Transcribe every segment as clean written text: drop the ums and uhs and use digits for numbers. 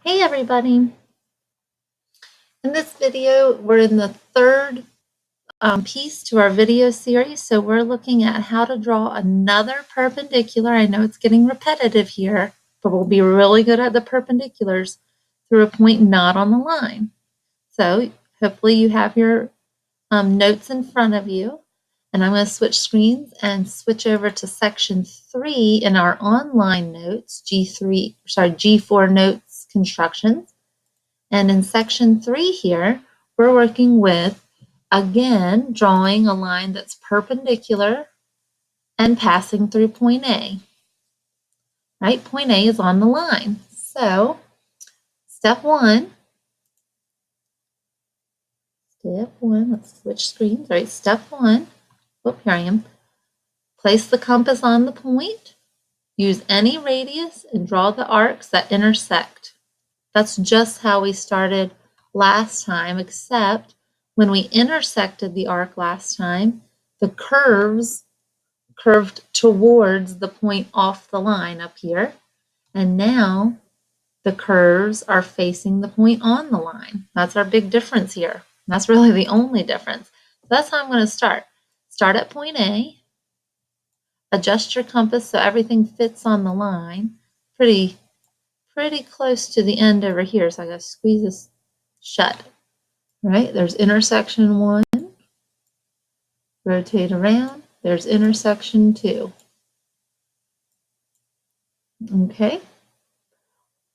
Hey everybody! In this video, we're in the third piece to our video series. So we're looking at how to draw another perpendicular. I know it's getting repetitive here, but we'll be really good at the perpendiculars through a point not on the line. So hopefully you have your notes in front of you. And I'm going to switch screens and switch over to section 3 in our online notes, G4 notes constructions. And in section 3 here, we're working with, again, drawing a line that's perpendicular and passing through point A. Right? Point A is on the line. So, step one, let's switch screens. All right, step one, here I am. Place the compass on the point, use any radius, and draw the arcs that intersect. That's just how we started last time, except when we intersected the arc last time, the curves curved towards the point off the line up here, and now the curves are facing the point on the line. That's our big difference here. That's really the only difference. So that's how I'm going to start. Start at point A, adjust your compass so everything fits on the line. Pretty close to the end over here, so I got to squeeze this shut. All right, there's intersection 1. Rotate around. There's intersection 2. Okay.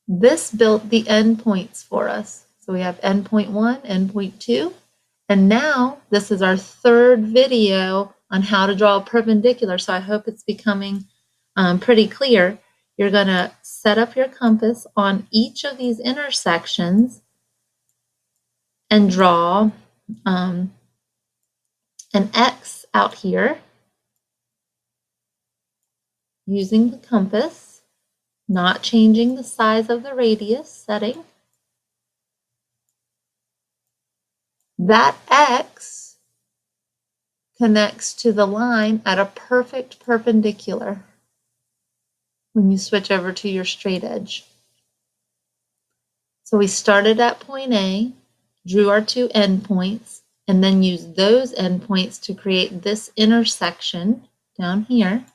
This built the endpoints for us. So we have endpoint 1, endpoint 2. And now this is our third video on how to draw a perpendicular. So I hope it's becoming pretty clear. You're going to set up your compass on each of these intersections and draw an X out here using the compass, not changing the size of the radius setting. That X connects to the line at a perfect perpendicular when you switch over to your straight edge. So we started at point A, drew our 2 endpoints, and then used those endpoints to create this intersection down here.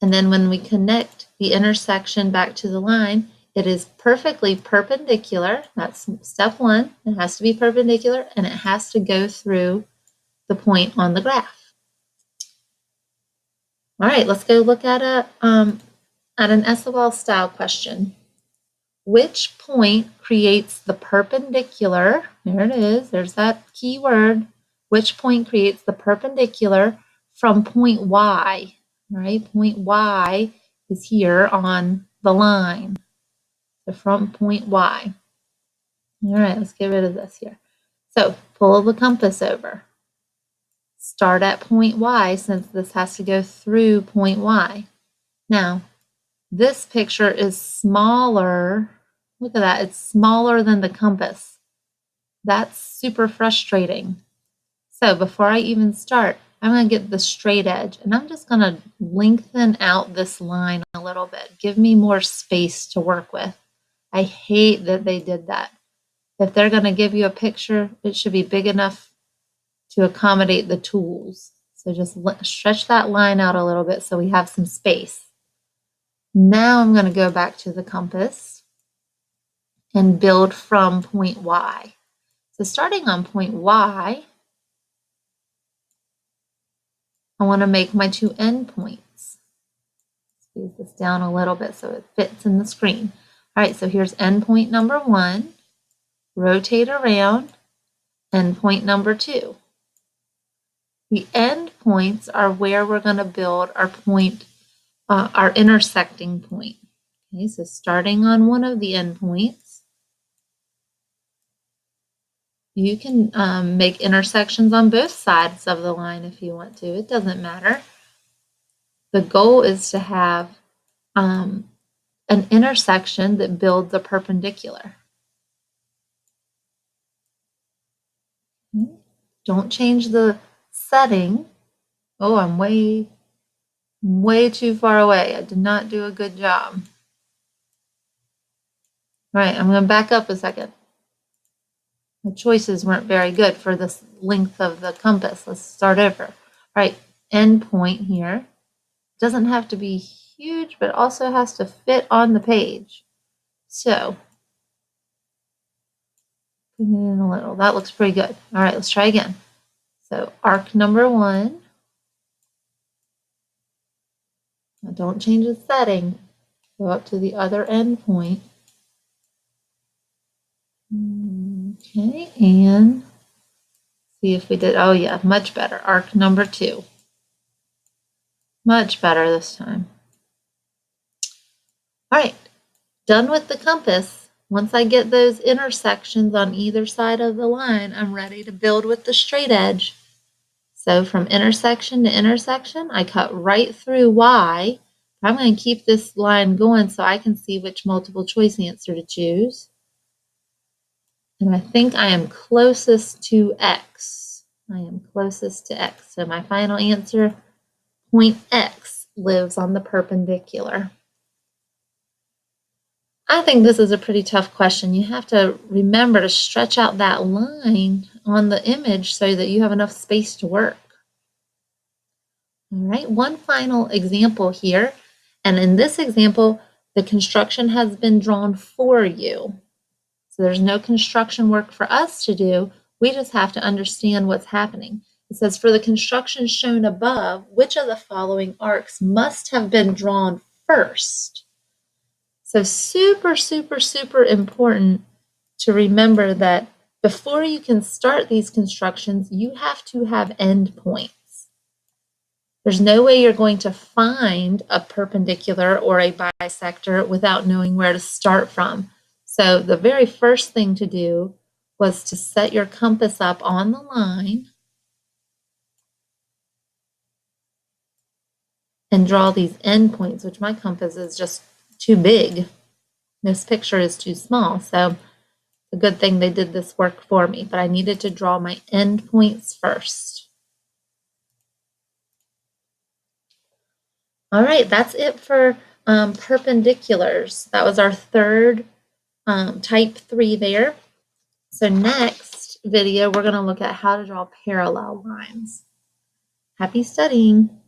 And then when we connect the intersection back to the line, it is perfectly perpendicular. That's step 1. It has to be perpendicular, and it has to go through the point on the graph. All right, let's go look at an SOL style question. Which point creates the perpendicular? There it is. There's that key word. Which point creates the perpendicular from point Y? All right, point Y is here on the line. So from point Y. All right, let's get rid of this here. So pull the compass over. Start at point Y since this has to go through point Y. Now, this picture is smaller. Look at that. It's smaller than the compass. That's super frustrating. So before I even start, I'm going to get the straight edge, and I'm just going to lengthen out this line a little bit. Give me more space to work with. I hate that they did that. If they're going to give you a picture, it should be big enough to accommodate the tools. So just stretch that line out a little bit so we have some space. Now I'm going to go back to the compass and build from point Y. So starting on point Y, I want to make my 2 endpoints. Squeeze this down a little bit so it fits in the screen. All right, so here's endpoint number 1. Rotate around, endpoint number 2. The endpoints are where we're going to build our point, our intersecting point. Okay, so starting on one of the endpoints, you can make intersections on both sides of the line if you want to. It doesn't matter. The goal is to have an intersection that builds a perpendicular. Don't change the setting. Oh, I'm way too far away. I did not do a good job. All right, I'm going to back up a second. The choices weren't very good for this length of the compass. Let's start over. All right, end point here. Doesn't have to be huge, but also has to fit on the page. So, put it in a little. That looks pretty good. All right, let's try again. So, arc number 1. Now don't change the setting. Go up to the other end point. Okay, and see if we did. Oh yeah, much better. Arc number 2. Much better this time. All right, done with the compass. Once I get those intersections on either side of the line, I'm ready to build with the straight edge. So from intersection to intersection, I cut right through Y. I'm going to keep this line going so I can see which multiple choice answer to choose. And I think I am closest to X. I am closest to X. So my final answer, point X, lives on the perpendicular. I think this is a pretty tough question. You have to remember to stretch out that line on the image so that you have enough space to work. All right, one final example here. And in this example, the construction has been drawn for you. So there's no construction work for us to do. We just have to understand what's happening. It says, for the construction shown above, which of the following arcs must have been drawn first? So super, super, super important to remember that before you can start these constructions, you have to have endpoints. There's no way you're going to find a perpendicular or a bisector without knowing where to start from. So the very first thing to do was to set your compass up on the line and draw these endpoints, which my compass is just too big. This picture is too small, so it's a good thing they did this work for me, but I needed to draw my endpoints first. All right, that's it for perpendiculars. That was our third type 3 there. So next video, we're going to look at how to draw parallel lines. Happy studying!